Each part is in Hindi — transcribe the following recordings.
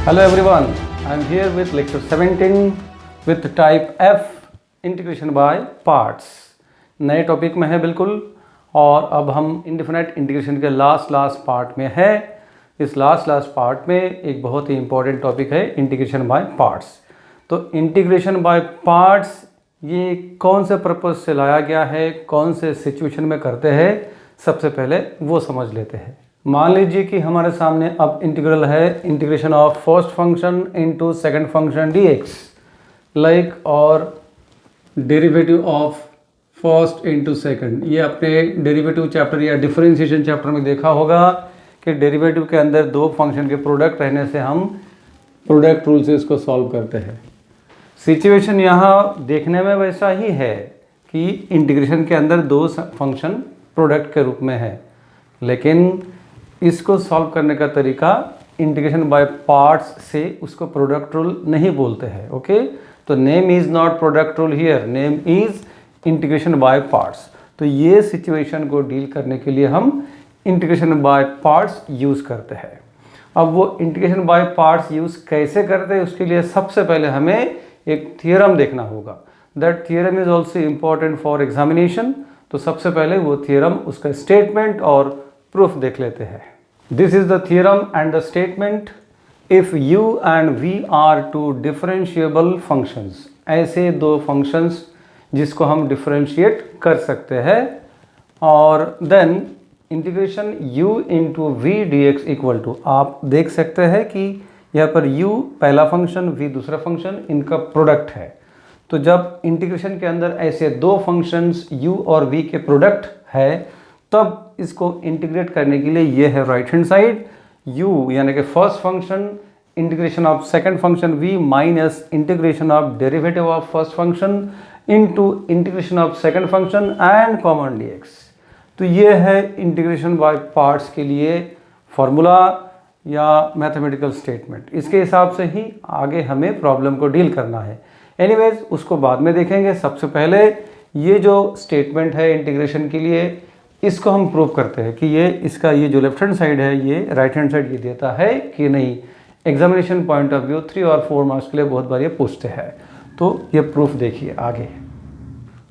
Hello everyone, I am here with lecture 17 with type F integration by parts। नए टॉपिक में है बिल्कुल, और अब हम इंडिफिनाइट इंटीग्रेशन के लास्ट पार्ट में है। इस लास्ट पार्ट में एक बहुत ही इंपॉर्टेंट टॉपिक है इंटीग्रेशन बाय पार्ट्स। तो इंटीग्रेशन बाय पार्ट्स ये कौन से पर्पज़ से लाया गया है, कौन से सिचुएशन में करते हैं, सबसे पहले वो समझ लेते हैं। मान लीजिए कि हमारे सामने अब इंटीग्रल है integration of first function into second function dx, like, और derivative of first into second. ये अपने डेरिवेटिव चैप्टर या डिफरेंशिएशन चैप्टर में देखा होगा कि डेरिवेटिव के अंदर दो फंक्शन के प्रोडक्ट रहने से हम प्रोडक्ट रूल से इसको सॉल्व करते हैं। सिचुएशन यहाँ देखने में वैसा ही है कि इंटीग्रेशन के अंदर दो फंक्शन प्रोडक्ट के रूप में है, लेकिन इसको सॉल्व करने का तरीका इंटीग्रेशन बाय पार्ट्स से उसको प्रोडक्ट रूल नहीं बोलते हैं। ओके, तो name is not product rule here, name is integration by parts. तो ये सिचुएशन को डील करने के लिए हम इंटीग्रेशन बाय पार्ट्स यूज़ करते हैं। अब वो इंटीग्रेशन बाय पार्ट्स यूज़ कैसे करते हैं, उसके लिए सबसे पहले हमें एक थियरम देखना होगा। That theorem is also important for examination. तो सबसे पहले वो थियरम, उसका स्टेटमेंट और प्रूफ देख लेते हैं। This is the theorem and the statement. If u and v are two differentiable functions, ऐसे दो फंक्शंस जिसको हम डिफरेंशिएट कर सकते हैं, और then integration u into we D x equal to, आप देख सकते हैं कि यहाँ पर u पहला फंक्शन, v दूसरा फंक्शन, इनका प्रोडक्ट है। तो जब इंटीग्रेशन के अंदर ऐसे दो फंक्शंस u और v के प्रोडक्ट है, तब इसको इंटीग्रेट करने के लिए ये है राइट हैंड साइड u यानी कि first function integration of second function v minus integration of derivative of first function into integration of second function and common dx। तो ये है इंटीग्रेशन बाय पार्ट्स के लिए फॉर्मूला या मैथमेटिकल स्टेटमेंट। इसके हिसाब से ही आगे हमें प्रॉब्लम को डील करना है। एनीवेज, उसको बाद में देखेंगे। सबसे पहले ये जो स्टेटमेंट है इंटीग्रेशन के लिए, इसको हम प्रूव करते हैं कि ये इसका ये जो लेफ्ट हैंड साइड है, ये राइट हैंड साइड ये देता है कि नहीं। एग्जामिनेशन पॉइंट ऑफ व्यू 3 और 4 मार्क्स के लिए बहुत बार ये पूछते हैं। तो ये प्रूफ देखिए आगे।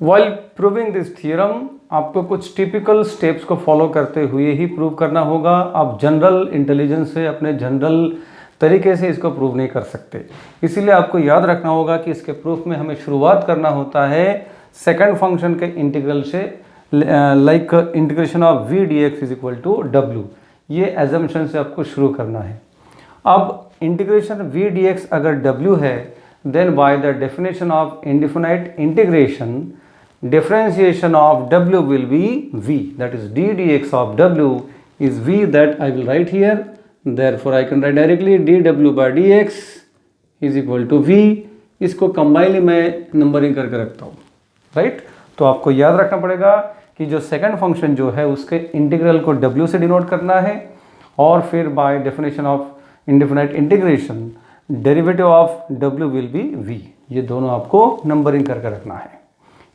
वाइल प्रूविंग दिस थियरम, आपको कुछ टिपिकल स्टेप्स को फॉलो करते हुए ही प्रूव करना होगा। आप जनरल इंटेलिजेंस से, अपने जनरल तरीके से इसको प्रूव नहीं कर सकते। इसीलिए आपको याद रखना होगा कि इसके प्रूफ में हमें शुरुआत करना होता है सेकंड फंक्शन के इंटीग्रल से, like integration of v dx is equal to w। ये एजम्पशन से आपको शुरू करना है। अब इंटीग्रेशन v dx अगर w है, then by the definition of indefinite integration, differentiation of w will be v, that is d dx of w is v that I will write here. Therefore I can write directly dw by dx is equal to v। इसको कंबाइनली मैं नंबरिंग करके रखता हूँ, राइट। तो आपको याद रखना पड़ेगा कि जो सेकंड फंक्शन जो है उसके इंटीग्रल को w से डिनोट करना है, और फिर by definition of indefinite integration derivative of w will be v। ये दोनों आपको नंबरिंग करके रखना है।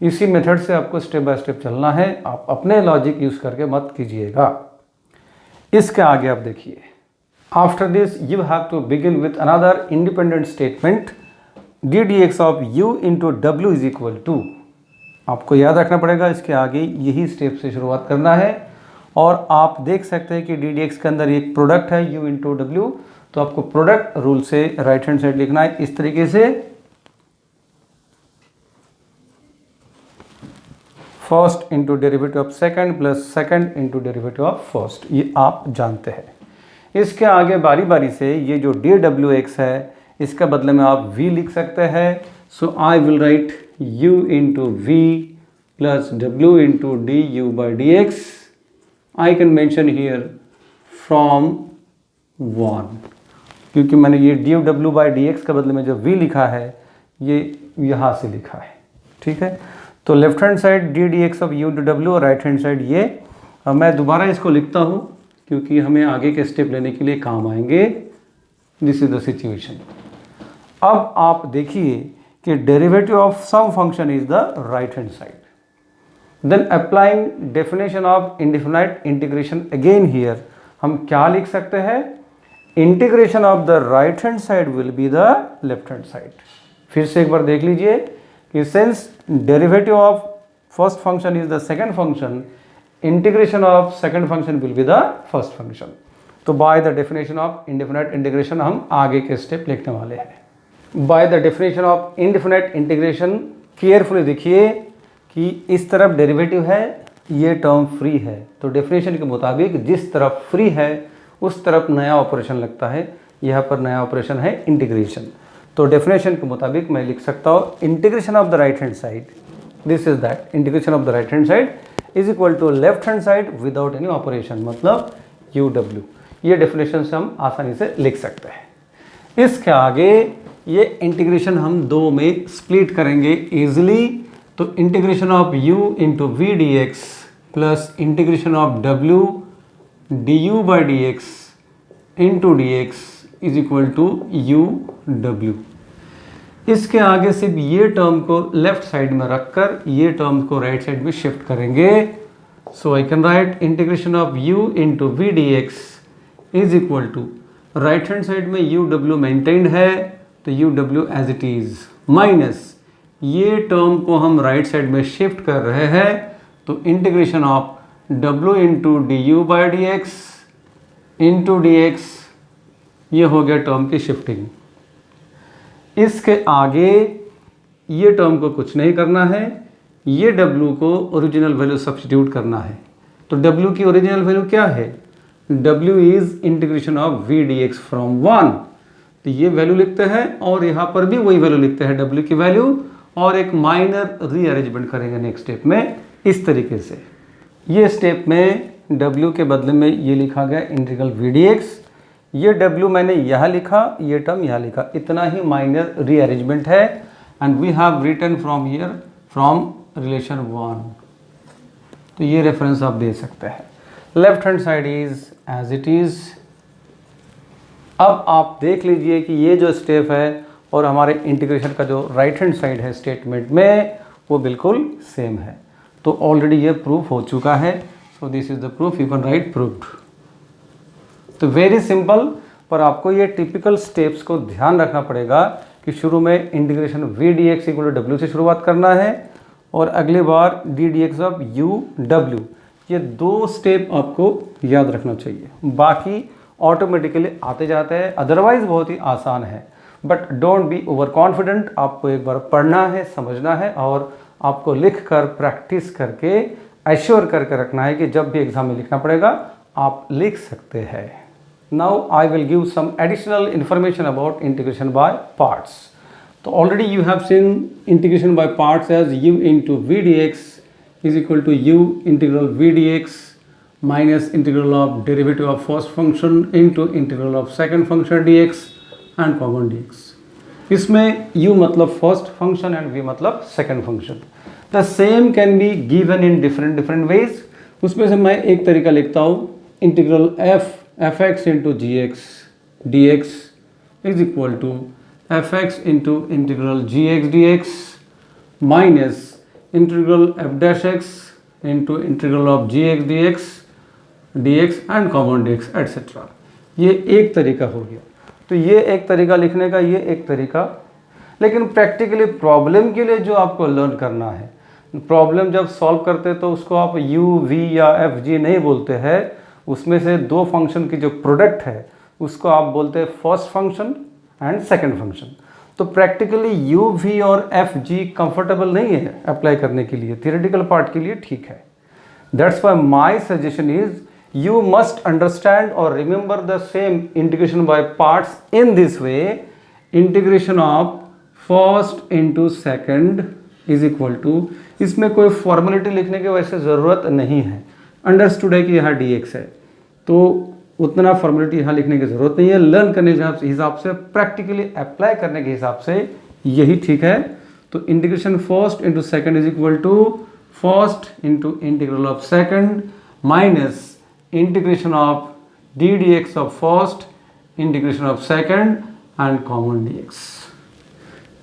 इसी मेथड से आपको स्टेप बाय स्टेप चलना है। आप अपने लॉजिक यूज़ करके मत कीजिएगा। इसके आगे आप देखिए, after this you have to begin with another independent statement d dx of u into w is equal to. आपको याद रखना पड़ेगा, इसके आगे यही स्टेप से शुरुआत करना है। और आप देख सकते हैं कि डी डी एक्स के अंदर एक प्रोडक्ट है u इंटू डब्ल्यू। तो आपको प्रोडक्ट रूल से राइट हैंड साइड लिखना है इस तरीके से, first into derivative of second plus second into derivative of first. ये आप जानते हैं। इसके आगे बारी बारी से ये जो डी डब्ल्यू एक्स है, इसका बदले में आप v लिख सकते हैं। So I will write u into V plus w into D U by D X. I can mention here from 1, क्योंकि मैंने ये D W by D X के बदले में जो v लिखा है ये यहाँ से लिखा है, ठीक है। तो left hand side D D x of u into W और राइट हैंड साइड ये। मैं दोबारा इसको लिखता हूँ क्योंकि हमें आगे के स्टेप लेने के लिए काम आएंगे। This is the situation. अब आप देखिए कि derivative of some function is the right hand side. Then applying definition of indefinite integration again here, हम क्या लिख सकते हैं? Integration of the right hand side will be the left hand side. फिर से एक बार देख लीजिए कि since derivative of first function is the second function, integration of second function will be the first function. तो bye the definition of indefinite integration हम आगे के स्टेप लिखने वाले हैं। Bye the definition of indefinite integration carefully देखिए कि इस तरफ डेरिवेटिव है, ये टर्म फ्री है, तो डेफिनेशन के मुताबिक जिस तरफ फ्री है उस तरफ नया ऑपरेशन लगता है। यहाँ पर नया ऑपरेशन है इंटीग्रेशन। तो डेफिनेशन के मुताबिक मैं लिख सकता हूँ integration of the right hand side, this is that integration of the right hand side is equal to left hand side without any operation, मतलब UW। ये डेफिनेशन से हम आसानी से लिख सकते हैं। इसके आगे ये इंटीग्रेशन हम दो में स्प्लिट करेंगे इजीली। तो integration of u into we D x plus integration of w du by D x into d x is equal to UW। इसके आगे सिर्फ ये टर्म को लेफ्ट साइड में रखकर ये टर्म को राइट साइड में शिफ्ट करेंगे। So I can write integration of u into we D x is equal to, right hand side में UW मेंटेन्ड है तो UW as it is, minus ये टर्म को हम राइट साइड में शिफ्ट कर रहे हैं तो integration of w into D U by D x into d x, ये हो गया टर्म की शिफ्टिंग। इसके आगे ये टर्म को कुछ नहीं करना है, ये w को ओरिजिनल वैल्यू सब्स्टिट्यूट करना है। तो w की ओरिजिनल वैल्यू क्या है? w is integration of v D x from 1, तो ये वैल्यू लिखते हैं और यहाँ पर भी वही वैल्यू लिखते हैं w की वैल्यू, और एक माइनर रीअरेंजमेंट करेंगे नेक्स्ट स्टेप में इस तरीके से। ये स्टेप में w के बदले में ये लिखा गया इंटीग्रल वी डी एक्स, ये w मैंने यहाँ लिखा, ये टर्म यहाँ लिखा, इतना ही माइनर रीअरेंजमेंट है। And we have written from here from relation 1, तो ये रेफरेंस आप दे सकते हैं। Left hand side is as it is. अब आप देख लीजिए कि ये जो स्टेप है और हमारे इंटीग्रेशन का जो राइट हैंड साइड है स्टेटमेंट में वो बिल्कुल सेम है। तो ऑलरेडी ये प्रूफ हो चुका है। So this is the proof, you can write proofed. तो वेरी सिंपल, पर आपको ये टिपिकल स्टेप्स को ध्यान रखना पड़ेगा कि शुरू में integration V D x equal to W से शुरुआत करना है और अगली बार D D x of U W. ये दो स्टेप आपको याद रखना चाहिए, बाकी ऑटोमेटिकली आते जाते हैं, अदरवाइज बहुत ही आसान है। But don't be over confident, आपको एक बार पढ़ना है, समझना है और आपको लिख कर प्रैक्टिस करके एश्योर करके रखना है कि जब भी एग्जाम में लिखना पड़ेगा आप लिख सकते हैं। Now I will give some additional information about integration by parts. तो already you have seen integration by parts as u into we D x is equal to u integral V D x minus integral of derivative of first function into integral of second function dx and common dx। इसमें u मतलब फर्स्ट फंक्शन एंड v मतलब second function. The same can be given in different ways. उसमें से मैं एक तरीका लिखता हूँ, integral f x into g x d x is equal to f x into integral g x d x minus integral f dash x into integral of g x d x and common d x etcetera. ये एक तरीका हो गया। तो ये एक तरीका लिखने का, ये एक तरीका। लेकिन प्रैक्टिकली प्रॉब्लम के लिए जो आपको लर्न करना है, प्रॉब्लम जब सॉल्व करते तो उसको आप u v या f g नहीं बोलते हैं, उसमें से दो फंक्शन की जो प्रोडक्ट है उसको आप बोलते हैं first function and second function. तो प्रैक्टिकली u v और f g कंफर्टेबल नहीं है अप्लाई करने के लिए, थियोरेटिकल पार्ट के लिए ठीक है। That's why my suggestion is you must understand or remember the same integration by parts in this way. Integration of first into second is equal to, इसमें कोई फॉर्मेलिटी लिखने की वैसे ज़रूरत नहीं है, अंडरस्टूड है कि यहाँ dx है तो उतना फॉर्मेलिटी यहाँ लिखने की ज़रूरत नहीं है। लर्न करने के हिसाब से, प्रैक्टिकली अप्लाई करने के हिसाब से यही ठीक है। तो integration first into second is equal to first into integral of second minus integration of d D x of first integration of second and common d x.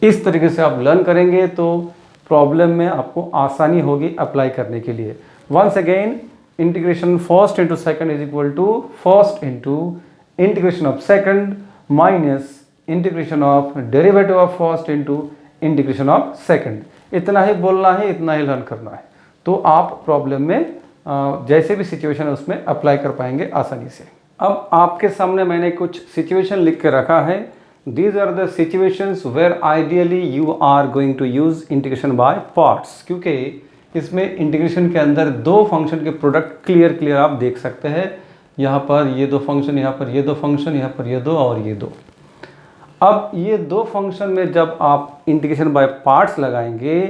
इस तरीके से आप लर्न करेंगे तो प्रॉब्लम में आपको आसानी होगी अप्लाई करने के लिए। Once again integration first into second is equal to first into integration of second minus integration of derivative of first into integration of second. इतना ही बोलना है, इतना ही लर्न करना है, तो आप प्रॉब्लम में जैसे भी सिचुएशन है उसमें अप्लाई कर पाएंगे आसानी से। अब आपके सामने मैंने कुछ सिचुएशन लिख के रखा है। These are the situations where ideally you are going to use integration by parts, क्योंकि इसमें इंटीग्रेशन के अंदर दो फंक्शन के प्रोडक्ट क्लियर आप देख सकते हैं। यहाँ पर ये दो फंक्शन, यहाँ पर ये दो फंक्शन, यहाँ पर ये दो और ये दो। अब ये दो फंक्शन में जब आप इंटीग्रेशन बाय पार्ट्स लगाएंगे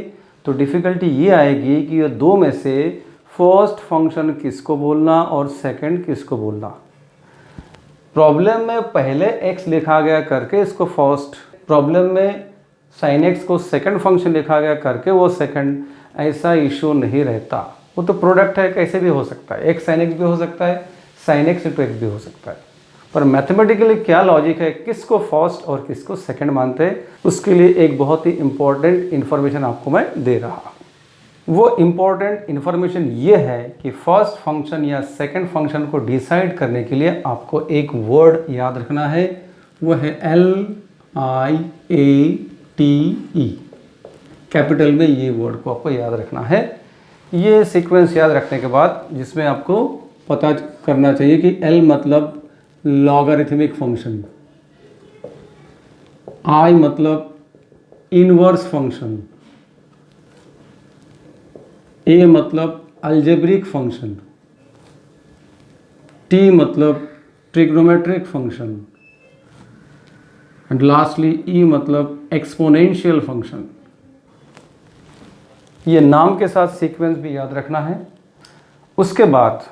तो डिफ़िकल्टी ये आएगी कि ये दो में से फर्स्ट फंक्शन किसको बोलना और सेकंड किसको बोलना। प्रॉब्लम में पहले x लिखा गया करके इसको फर्स्ट, प्रॉब्लम में sin x को सेकंड फंक्शन लिखा गया करके वो सेकंड, ऐसा इशू नहीं रहता। वो तो प्रोडक्ट है, कैसे भी हो सकता है, x sin x भी हो सकता है, sin x into x भी हो सकता है। पर मैथमेटिकली क्या लॉजिक है, किसको फर्स्ट और किसको सेकंड मानते हैं, उसके लिए एक बहुत ही इंपॉर्टेंट इन्फॉर्मेशन आपको मैं दे रहा। वो इम्पॉर्टेंट इन्फॉर्मेशन ये है कि फर्स्ट फंक्शन या सेकंड फंक्शन को डिसाइड करने के लिए आपको एक वर्ड याद रखना है, वो है LIATE। कैपिटल में ये वर्ड को आपको याद रखना है। ये सीक्वेंस याद रखने के बाद जिसमें आपको पता करना चाहिए कि L मतलब लॉगरिथमिक फंक्शन, I मतलब इनवर्स फंक्शन, A मतलब अलजेब्रिक फंक्शन, T मतलब trigonometric function and lastly E मतलब एक्सपोनेंशियल फंक्शन। ये नाम के साथ सीक्वेंस भी याद रखना है। उसके बाद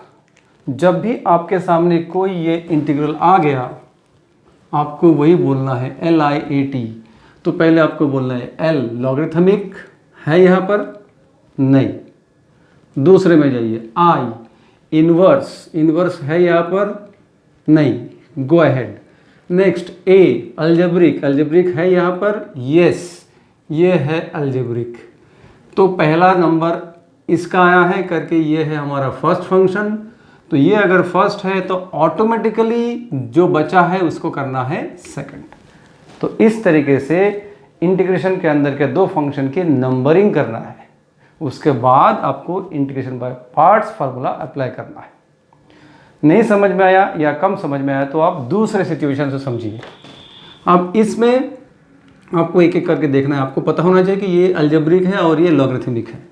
जब भी आपके सामने कोई ये इंटीग्रल आ गया, आपको वही बोलना है LIAT। तो पहले आपको बोलना है L लॉगरिथमिक है यहाँ पर, नहीं। दूसरे में जाइए, I इनवर्स है यहाँ पर, नहीं, go ahead. Next A algebraic है यहाँ पर, यस, ये है अलजेब्रिक। तो पहला नंबर इसका आया है करके ये है हमारा फर्स्ट फंक्शन। तो ये अगर फर्स्ट है तो ऑटोमेटिकली जो बचा है उसको करना है सेकंड। तो इस तरीके से इंटीग्रेशन के अंदर के दो फंक्शन की नंबरिंग करना है। उसके बाद आपको integration by parts formula apply करना है। नहीं समझ में आया या कम समझ में आया तो आप दूसरे सिचुएशन से समझिए। अब इसमें आपको एक एक करके देखना है। आपको पता होना चाहिए कि ये अलजेब्रिक है और ये लॉगरिथमिक है।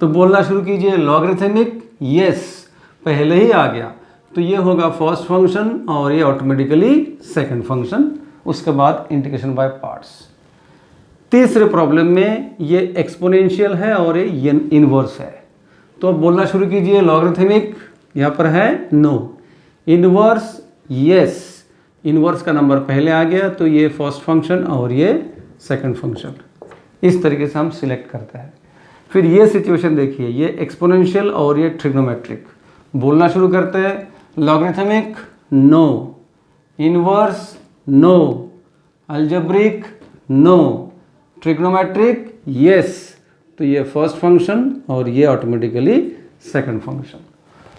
तो बोलना शुरू कीजिए, लॉगरिथमिक, यस, पहले ही आ गया तो ये होगा फर्स्ट फंक्शन और ये ऑटोमेटिकली सेकंड फंक्शन। उसके बाद इंटीग्रेशन बाय पार्ट्स। तीसरे प्रॉब्लम में ये एक्सपोनेंशियल है और ये इनवर्स है। तो अब बोलना शुरू कीजिए, लॉगरिथमिक यहाँ पर है, नो, इनवर्स, यस, इनवर्स का नंबर पहले आ गया तो ये फर्स्ट फंक्शन और ये सेकंड फंक्शन। इस तरीके से हम सिलेक्ट करते हैं। फिर ये सिचुएशन देखिए, ये एक्सपोनेंशियल और ये ट्रिग्नोमेट्रिक। बोलना शुरू करते हैं, logarithmic, no, inverse, no, algebraic, no, trigonometric, yes. तो ये फर्स्ट फंक्शन और ये ऑटोमेटिकली सेकंड फंक्शन।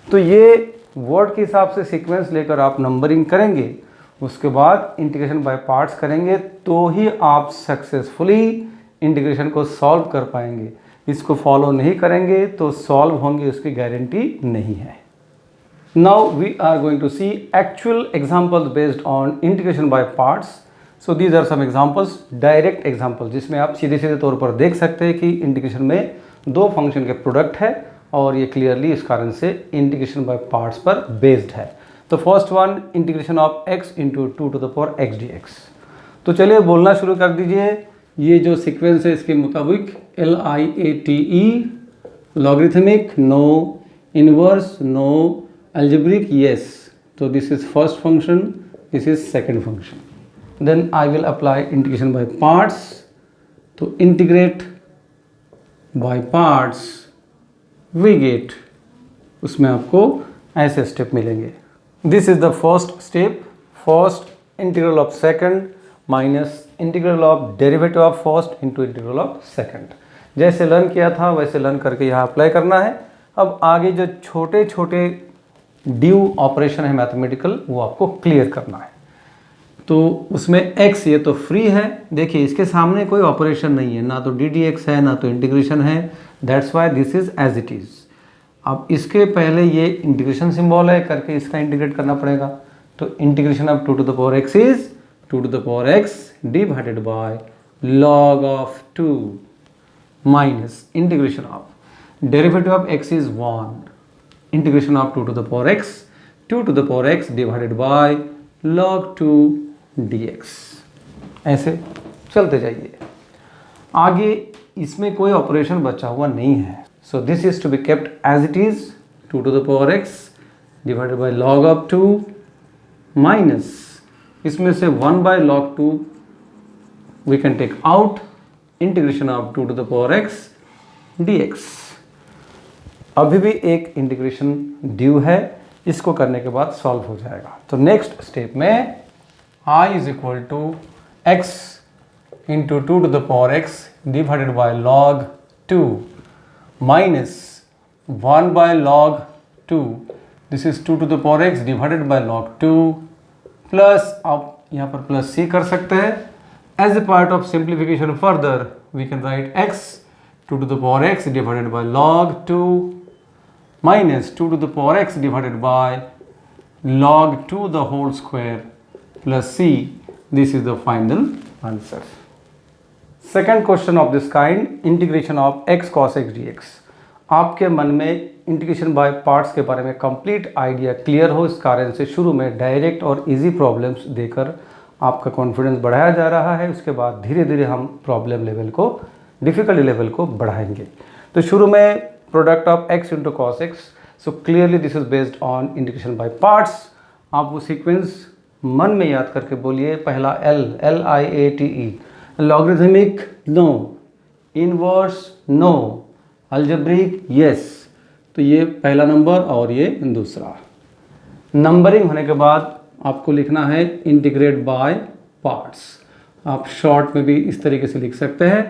तो ये वर्ड के हिसाब से सीक्वेंस लेकर आप नंबरिंग करेंगे। उसके बाद इंटीग्रेशन बाय पार्ट्स करेंगे तो ही आप सक्सेसफुली इंटीग्रेशन को सॉल्व कर पाएंगे। इसको फॉलो नहीं करेंगे तो सॉल्व होंगे उसकी गारंटी नहीं है। Now we are going to see actual examples based on integration by parts. So these are some examples, direct example, जिसमें आप सीधे तौर पर देख सकते हैं कि इंटीग्रेशन में दो फंक्शन के प्रोडक्ट है और ये क्लियरली इस कारण से इंटीग्रेशन बाय पार्ट्स पर बेस्ड है। तो first one, integration of x into 2 to the power x dx। तो चलिए बोलना शुरू कर दीजिए। ये जो सीक्वेंस है इसके मुताबिक LIATE, logarithmic, no, inverse, no, algebraic, yes. तो this is first function, this is second function. Then I will apply integration by parts. तो integrate by parts we get, उसमें आपको ऐसे स्टेप मिलेंगे। This is the first step, first integral of second minus integral of derivative of first into integral of second. जैसे लर्न किया था वैसे लर्न करके यहाँ अप्लाई करना है। अब आगे जो छोटे छोटे ड्यू ऑपरेशन है मैथमेटिकल, वो आपको क्लियर करना है। तो उसमें x ये तो फ्री है, देखिए इसके सामने कोई ऑपरेशन नहीं है, ना तो ddx है ना तो इंटीग्रेशन है, that's why this is as it is. अब इसके पहले ये इंटीग्रेशन सिंबल है करके इसका इंटीग्रेट करना पड़ेगा, तो integration of 2 to the power x is 2 to the power x divided by log of 2 minus integration of derivative of x is 1 integration of 2 to the power x 2 to the power x divided by log 2 dx। ऐसे चलते जाइए आगे, इसमें कोई ऑपरेशन बचा हुआ नहीं है, so this is to be kept as it is 2 to the power x divided by log of 2 minus इसमें से 1 by log 2 we can take out integration of 2 to the power x dx। अभी भी एक इंटीग्रेशन ड्यू है, इसको करने के बाद सॉल्व हो जाएगा। तो नेक्स्ट स्टेप में I is equal to x into 2 to the power x divided by log 2 minus 1 by log 2 this is 2 to the power x divided by log 2 plus, आप यहाँ पर प्लस c कर सकते हैं, as a part of simplification further we can write x 2 to the power x divided by log 2 minus 2 to the power x divided by log 2 the whole square plus c. This is the final answer. Second question of this kind, integration of x cos x dx. आपके मन में इंटीग्रेशन बाय पार्ट्स के बारे में कंप्लीट आइडिया क्लियर हो, इस कारण से शुरू में डायरेक्ट और इजी प्रॉब्लम्स देकर आपका कॉन्फिडेंस बढ़ाया जा रहा है, उसके बाद धीरे धीरे हम प्रॉब्लम लेवल को, डिफ़िकल्टी लेवल को बढ़ाएंगे। तो शुरू में product of x into cos x, so clearly this is based on integration by parts. आप वो सीक्वेंस मन में याद करके बोलिए, पहला LIATE, logarithmic no, inverse no, algebraic yes. तो ये पहला नंबर और ये दूसरा। नंबरिंग होने के बाद आपको लिखना है इंटीग्रेट बाय पार्ट्स, आप शॉर्ट में भी इस तरीके से लिख सकते हैं।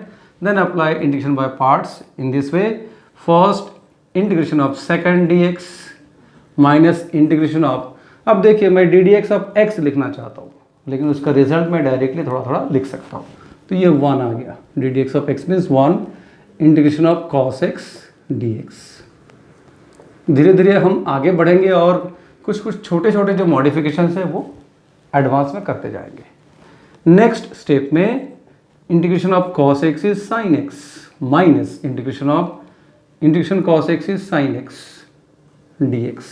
Then apply integration by parts in this way, first integration of second dx minus integration of, अब देखिए मैं ddx ऑफ x लिखना चाहता हूँ, लेकिन उसका रिजल्ट मैं डायरेक्टली थोड़ा थोड़ा लिख सकता हूँ, तो ये 1 आ गया, ddx of x means 1 integration of cos x dx। धीरे धीरे हम आगे बढ़ेंगे और कुछ कुछ छोटे छोटे जो मॉडिफिकेशंस है वो एडवांस में करते जाएंगे। नेक्स्ट स्टेप में integration of cos x is sin x minus integration cos x is sin x dx।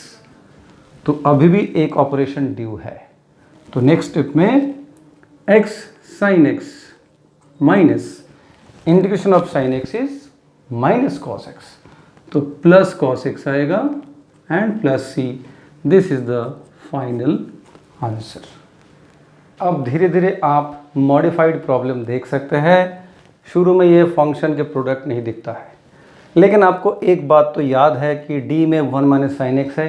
तो अभी भी एक ऑपरेशन ड्यू है, तो नेक्स्ट स्टेप में x sin x minus integration of sin x is minus cos x, तो प्लस cos x आएगा and plus c, this is the final answer. अब धीरे धीरे आप मॉडिफाइड प्रॉब्लम देख सकते हैं। शुरू में ये फंक्शन के प्रोडक्ट नहीं दिखता है, लेकिन आपको एक बात तो याद है कि d में 1 माइनस साइन एक्स है।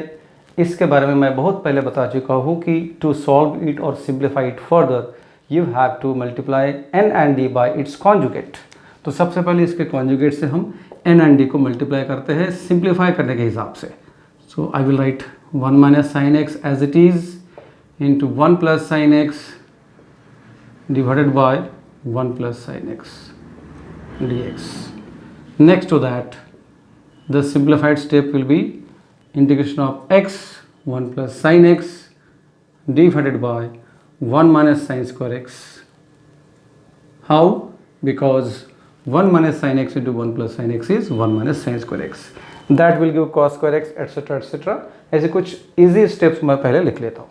इसके बारे में मैं बहुत पहले बता चुका हूँ कि टू सॉल्व इट और simplify it further you have to multiply n and d by its conjugate. तो सबसे पहले इसके कॉन्जुगेट से हम n एंड d को मल्टीप्लाई करते हैं सिंप्लीफाई करने के हिसाब से। So I will write 1 minus sine X as it is into 1 plus sine X divided by 1 plus sin x dx. Next to that, the simplified step will be integration of x 1 plus sin x divided by 1 minus sin square x. How? Because 1 minus sin x into 1 plus sin x is 1 minus sin square x. That will give cos square x etc etc. ऐसे कुछ easy steps मैं पहले लिख लेता हूँ।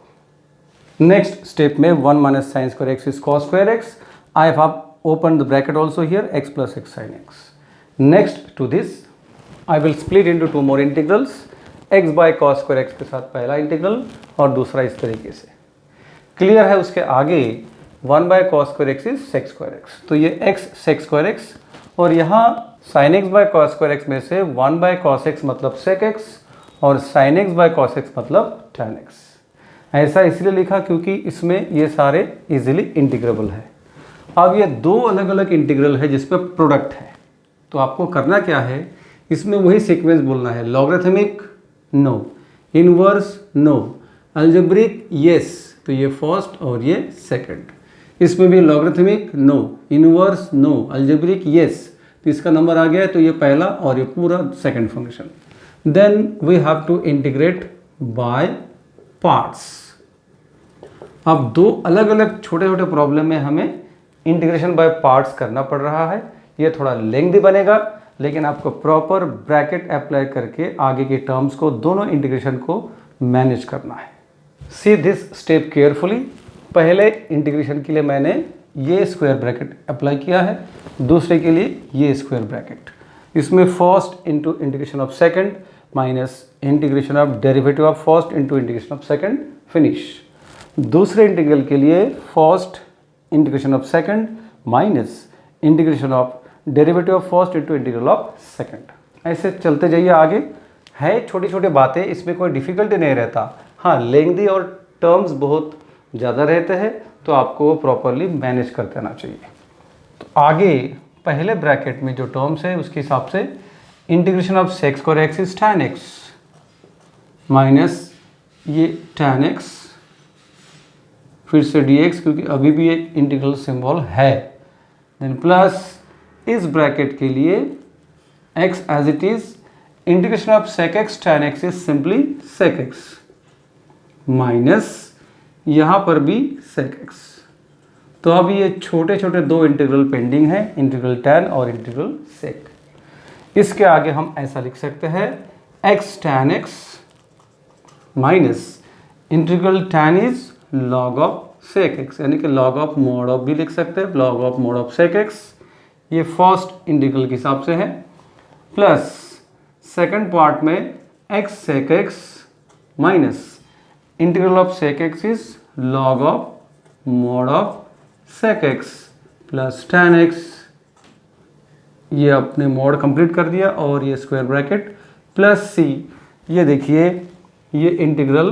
नेक्स्ट स्टेप में 1 minus sine square x is cos square x, I have open the bracket also here x plus x sine x. Next to this I will split into 2 more integrals, x by cos square x के साथ पहला इंटीग्रल और दूसरा इस तरीके से। क्लियर है, उसके आगे 1 by cos square x is sec square x, तो ये x सेक स्क्वायर एक्स, और यहाँ sine x by cos square x में से 1 बाय कॉस एक्स मतलब सेक एक्स और sine x by cos x मतलब टैन एक्स। ऐसा इसलिए लिखा क्योंकि इसमें ये सारे इजीली इंटीग्रेबल है। अब ये दो अलग अलग इंटीग्रल है जिसमें प्रोडक्ट है, तो आपको करना क्या है, इसमें वही सीक्वेंस बोलना है, logarithmic no, inverse no, algebraic yes, तो ये फर्स्ट और ये सेकंड। इसमें भी logarithmic no, inverse no, algebraic yes, तो इसका नंबर आ गया है, तो ये पहला और ये पूरा second function. Then we have to integrate by parts. अब दो अलग अलग छोटे छोटे प्रॉब्लम में हमें इंटीग्रेशन बाय पार्ट्स करना पड़ रहा है। ये थोड़ा लेंथी बनेगा, लेकिन आपको प्रॉपर ब्रैकेट अप्लाई करके आगे के टर्म्स को, दोनों इंटीग्रेशन को मैनेज करना है। See this step carefully. पहले इंटीग्रेशन के लिए मैंने ये स्क्वायर ब्रैकेट अप्लाई किया है, दूसरे के लिए ये स्क्वायर ब्रैकेट। इसमें first into integration of second minus integration of derivative of first into integration of second, finish. दूसरे इंटीग्रल के लिए first integration of second minus integration of derivative of first into integral of second. ऐसे चलते जाइए आगे। है छोटी छोटी बातें, इसमें कोई डिफिकल्टी नहीं रहता। हाँ, लेंथी और टर्म्स बहुत ज़्यादा रहते हैं, तो आपको प्रॉपरली मैनेज करते रहना चाहिए। तो आगे पहले ब्रैकेट में जो टर्म्स है उसके हिसाब से integration of sex square x is tan x minus ये tan x, फिर से dx, क्योंकि अभी भी एक इंटीग्रल सिंबल है। देन प्लस इस ब्रैकेट के लिए x as it is, integration of sec x tan x is simply sec x minus यहाँ पर भी sec x। तो अब ये छोटे छोटे दो इंटीग्रल पेंडिंग है, इंटीग्रल tan और इंटीग्रल sec। इसके आगे हम ऐसा लिख सकते हैं x tan x minus integral tan is log of sec x, यानी कि log ऑफ mod ऑफ भी लिख सकते हैं, log of mod of sec x। ये फर्स्ट इंटीग्रल के हिसाब से है, प्लस सेकंड पार्ट में x sec x minus integral of sec x is log of mod of sec x plus tan x। ये अपने मोड कंप्लीट कर दिया, और ये स्क्वायर ब्रैकेट प्लस c। ये देखिए, ये इंटीग्रल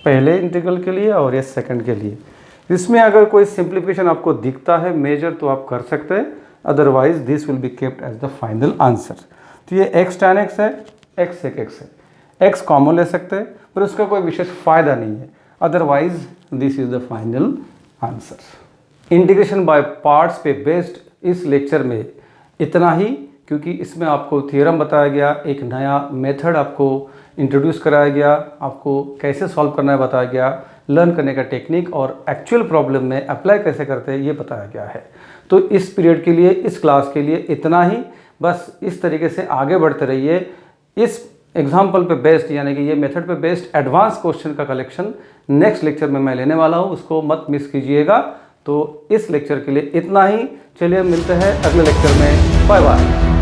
पहले इंटीग्रल के लिए और ये सेकंड के लिए। इसमें अगर कोई सिंप्लीफिकेशन आपको दिखता है मेजर, तो आप कर सकते हैं, otherwise this will be kept as the final answer. तो ये x tan x है, x sec x है, x कॉमन ले सकते हैं, पर उसका कोई विशेष फायदा नहीं है, otherwise this is the final answer. Integration by parts पे बेस्ड इस लेक्चर में इतना ही, क्योंकि इसमें आपको थ्योरम बताया गया, एक नया मेथड आपको इंट्रोड्यूस कराया गया, आपको कैसे सॉल्व करना है बताया गया, लर्न करने का टेक्निक और एक्चुअल प्रॉब्लम में अप्लाई कैसे करते हैं ये बताया गया है। तो इस पीरियड के लिए, इस क्लास के लिए इतना ही। बस इस तरीके से आगे बढ़ते रहिए। इस एग्जाम्पल पे बेस्ड, यानी कि ये मेथड पे बेस्ड एडवांस क्वेश्चन का कलेक्शन नेक्स्ट लेक्चर में मैं लेने वाला हूँ, उसको मत मिस कीजिएगा। तो इस लेक्चर के लिए इतना ही। चलिए मिलते हैं अगले लेक्चर में। Bye bye.